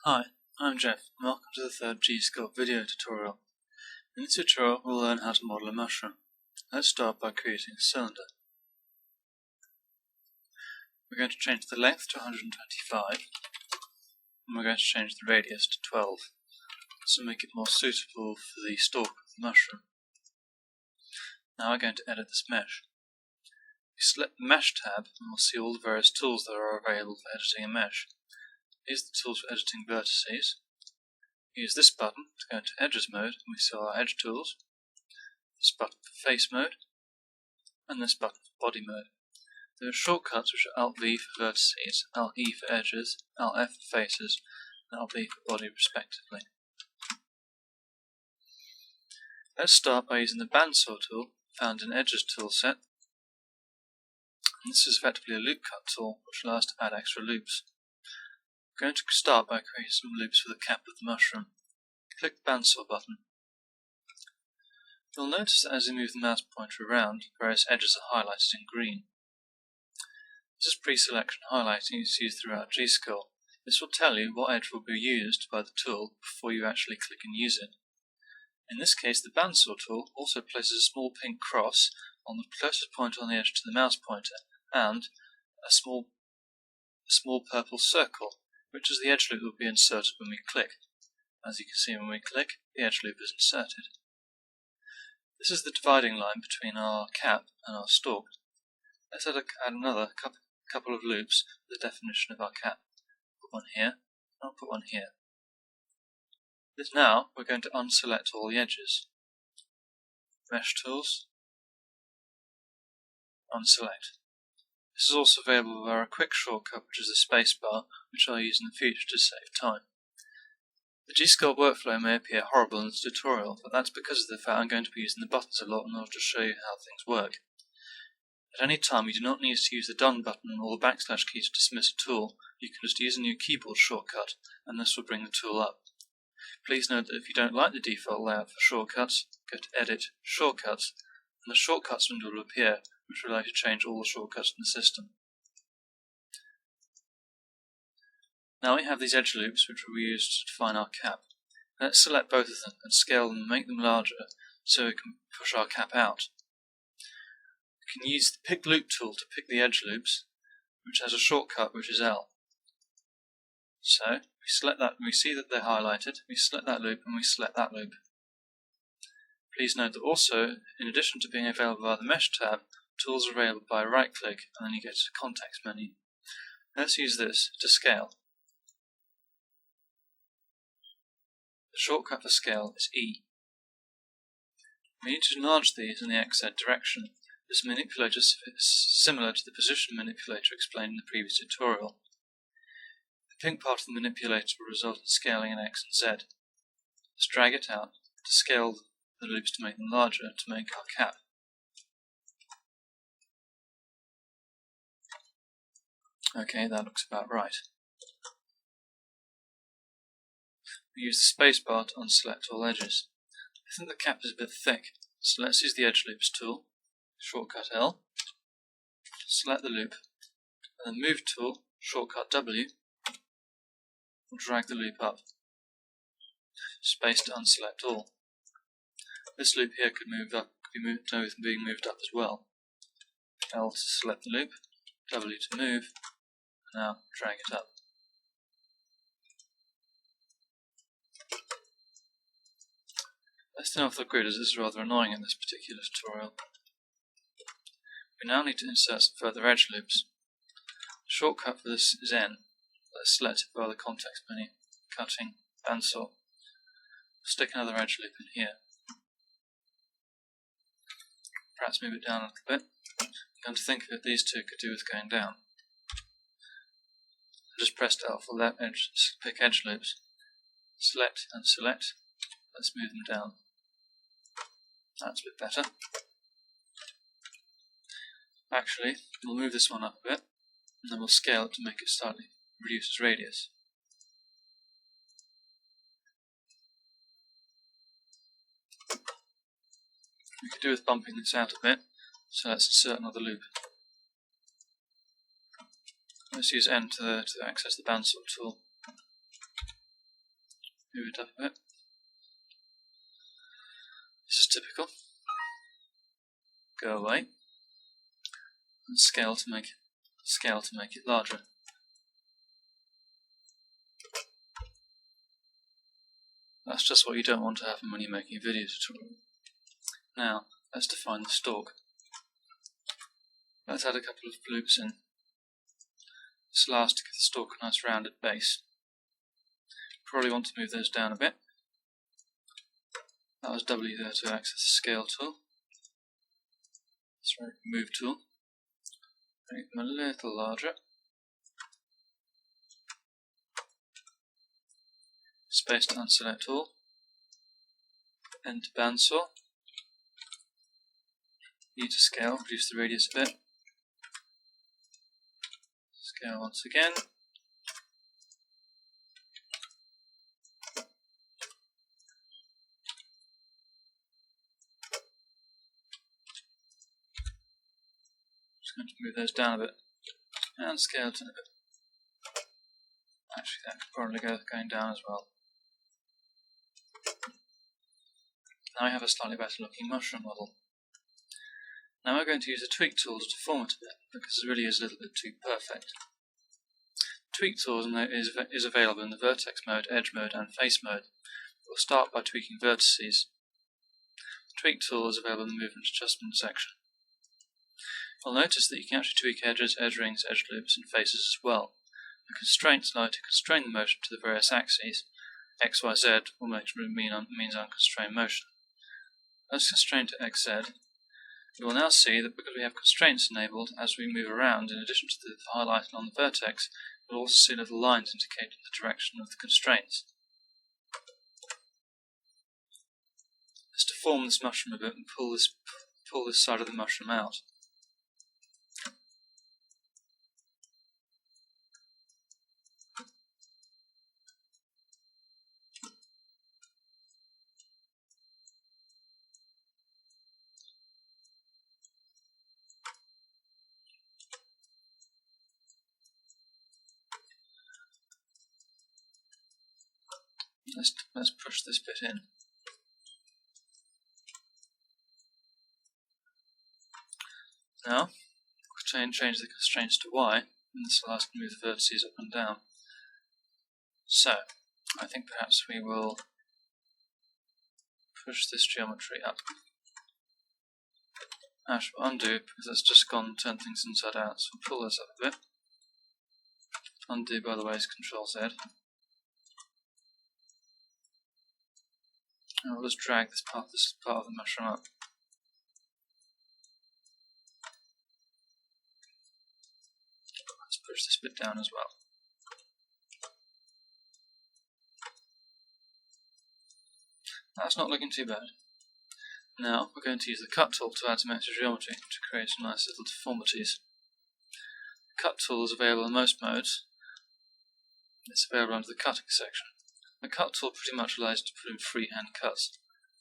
Hi, I'm Jeff, and welcome to the third gSculpt video tutorial. In this tutorial, we'll learn how to model a mushroom. Let's start by creating a cylinder. We're going to change the length to 125, and we're going to change the radius to 12, to make it more suitable for the stalk of the mushroom. Now we're going to edit this mesh. We select the Mesh tab, and we'll see all the various tools that are available for editing a mesh. These are the tools for editing vertices. Use this button to go into Edges mode, and we see our edge tools, this button for face mode, and this button for body mode. There are shortcuts which are Alt-V for vertices, Alt-E for edges, Alt-F for faces, and Alt-B for body respectively. Let's start by using the bandsaw tool found in Edges toolset. And this is effectively a loop cut tool which allows us to add extra loops. We're going to start by creating some loops for the cap of the mushroom. Click the bandsaw button. You'll notice that as you move the mouse pointer around, various edges are highlighted in green. This is pre-selection highlighting is used throughout gSculpt. This will tell you what edge will be used by the tool before you actually click and use it. In this case, the bandsaw tool also places a small pink cross on the closest point on the edge to the mouse pointer and a small purple circle, which is the edge loop that will be inserted when we click. As you can see, when we click, the edge loop is inserted. This is the dividing line between our cap and our stalk. Let's add another couple of loops for the definition of our cap. Put one here, and I'll put one here. Now we're going to unselect all the edges. Mesh tools, unselect. This is also available via a quick shortcut, which is the spacebar, which I'll use in the future to save time. The gSculpt workflow may appear horrible in this tutorial, but that's because of the fact I'm going to be using the buttons a lot in order to show you how things work. At any time, you do not need to use the done button or the backslash key to dismiss a tool. You can just use a new keyboard shortcut, and this will bring the tool up. Please note that if you don't like the default layout for shortcuts, go to Edit, Shortcuts, and the Shortcuts window will appear, which will allow you to change all the shortcuts in the system. Now we have these edge loops which will be used to define our cap. Let's select both of them and scale them and make them larger so we can push our cap out. We can use the Pick Loop tool to pick the edge loops, which has a shortcut which is L. So we select that and we see that they're highlighted, we select that loop and we select that loop. Please note that also, in addition to being available via the Mesh tab, tools are available by right click and then you get to the context menu. Let's use this to scale. The shortcut for scale is E. We need to enlarge these in the XZ direction. This manipulator is similar to the position manipulator explained in the previous tutorial. The pink part of the manipulator will result in scaling in X and Z. Let's drag it out to scale the loops to make them larger to make our cap. Okay, that looks about right. We use the spacebar to unselect all edges. I think the cap is a bit thick, so let's use the Edge Loops tool, shortcut L, select the loop, and the Move tool, shortcut W, will drag the loop up. Space to unselect all. This loop here could be moved up as well. L to select the loop, W to move, and now drag it up. Let's turn off the grid as this is rather annoying in this particular tutorial. We now need to insert some further edge loops. The shortcut for this is N. Let's select it via the context menu, cutting, bandsaw. Stick another edge loop in here. Perhaps move it down a little bit. Come to think of it, these two could do with going down. I just pressed L for that edge, pick edge loops. Select and select. Let's move them down. That's a bit better. Actually, we'll move this one up a bit, and then we'll scale it to make it slightly reduce its radius. We could do with bumping this out a bit, so let's insert another loop. Let's use N to access the bandsaw tool. Move it up a bit. This is typical. Go away and scale to make it larger. That's just what you don't want to happen when you're making a video tutorial. Now, let's define the stalk. Let's add a couple of loops in. This allows to give the stalk a nice rounded base. Probably want to move those down a bit. That was W there to access the scale tool. Sorry, move tool. Make them a little larger. Space to unselect all. Enter bandsaw. U to scale, reduce the radius a bit. Scale once again. Just going to move those down a bit and scale it in a bit. Actually, that could probably go going down as well. Now we have a slightly better looking mushroom model. Now we're going to use the tweak tool to deform it a bit, because it really is a little bit too perfect. The tweak tool is available in the vertex mode, edge mode and face mode. We'll start by tweaking vertices. The tweak tool is available in the movement adjustment section. You'll notice that you can actually tweak edges, edge rings, edge loops and faces as well. The constraints allow you to constrain the motion to the various axes. X, Y, Z will means unconstrained motion. Let's constrain to XZ. You will now see that because we have constraints enabled, as we move around, in addition to the highlighting on the vertex, you'll also see little lines indicating the direction of the constraints. Let's deform this mushroom a bit and pull this side of the mushroom out. Let's push this bit in. Now, we'll change the constraints to Y, and this allows us to move the vertices up and down. So, I think perhaps we will push this geometry up. Actually, we'll undo, because it's just gone and turned things inside out, so we'll pull this up a bit. Undo, by the way, is Control Z. And we'll just drag this part of the mushroom up. Let's push this bit down as well. That's not looking too bad. Now we're going to use the cut tool to add some extra geometry to create some nice little deformities. The cut tool is available in most modes. It's available under the cutting section. The cut tool pretty much allows you to put in freehand cuts.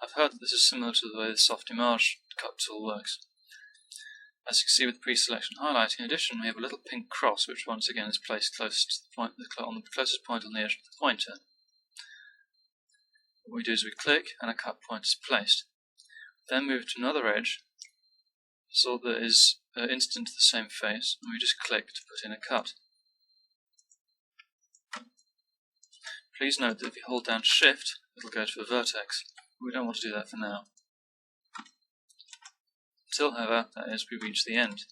I've heard that this is similar to the way the soft image cut tool works. As you can see with pre-selection highlighting, in addition we have a little pink cross which once again is placed closest to the point, on the closest point on the edge of the pointer. What we do is we click and a cut point is placed. Then move to another edge so that is instant to the same face, and we just click to put in a cut. Please note that if you hold down Shift, it'll go to a vertex. We don't want to do that for now. Until, however, that is, we reach the end.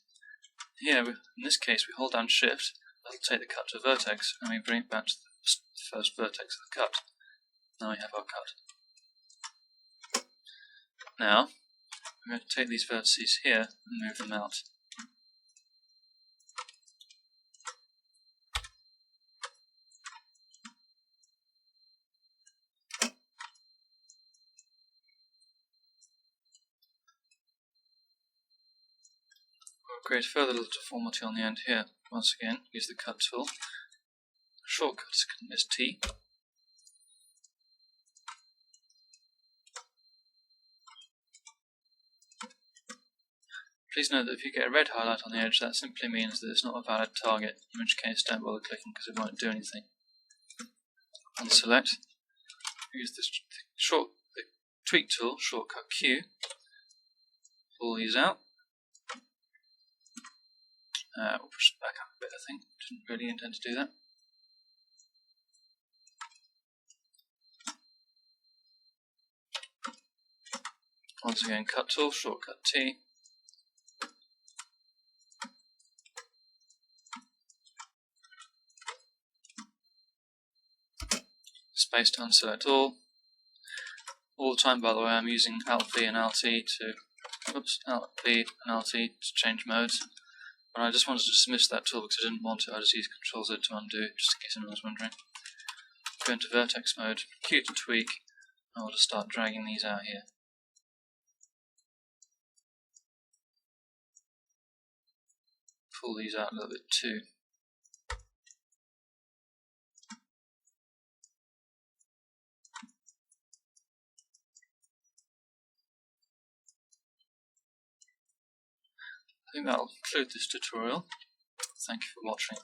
Here, in this case, we hold down Shift, that'll take the cut to a vertex, and we bring it back to the first vertex of the cut. Now we have our cut. Now, we're going to take these vertices here and move them out. We'll create a further little deformity on the end here. Once again, use the cut tool. Shortcut is T. Please note that if you get a red highlight on the edge, that simply means that it's not a valid target, in which case don't bother clicking because it won't do anything. Unselect, use this the tweak tool, shortcut Q, pull these out. We'll push it back up a bit, I think. Didn't really intend to do that. Once again, cut tool, shortcut T. Space to unselect all. All the time, by the way, I'm using Alt V and Alt T to change modes. But I just wanted to dismiss that tool because I didn't want it. I just used Ctrl Z to undo, just in case anyone was wondering. Go into vertex mode, Q to tweak, and I'll just start dragging these out here. Pull these out a little bit too. I think that'll conclude this tutorial. Thank you for watching.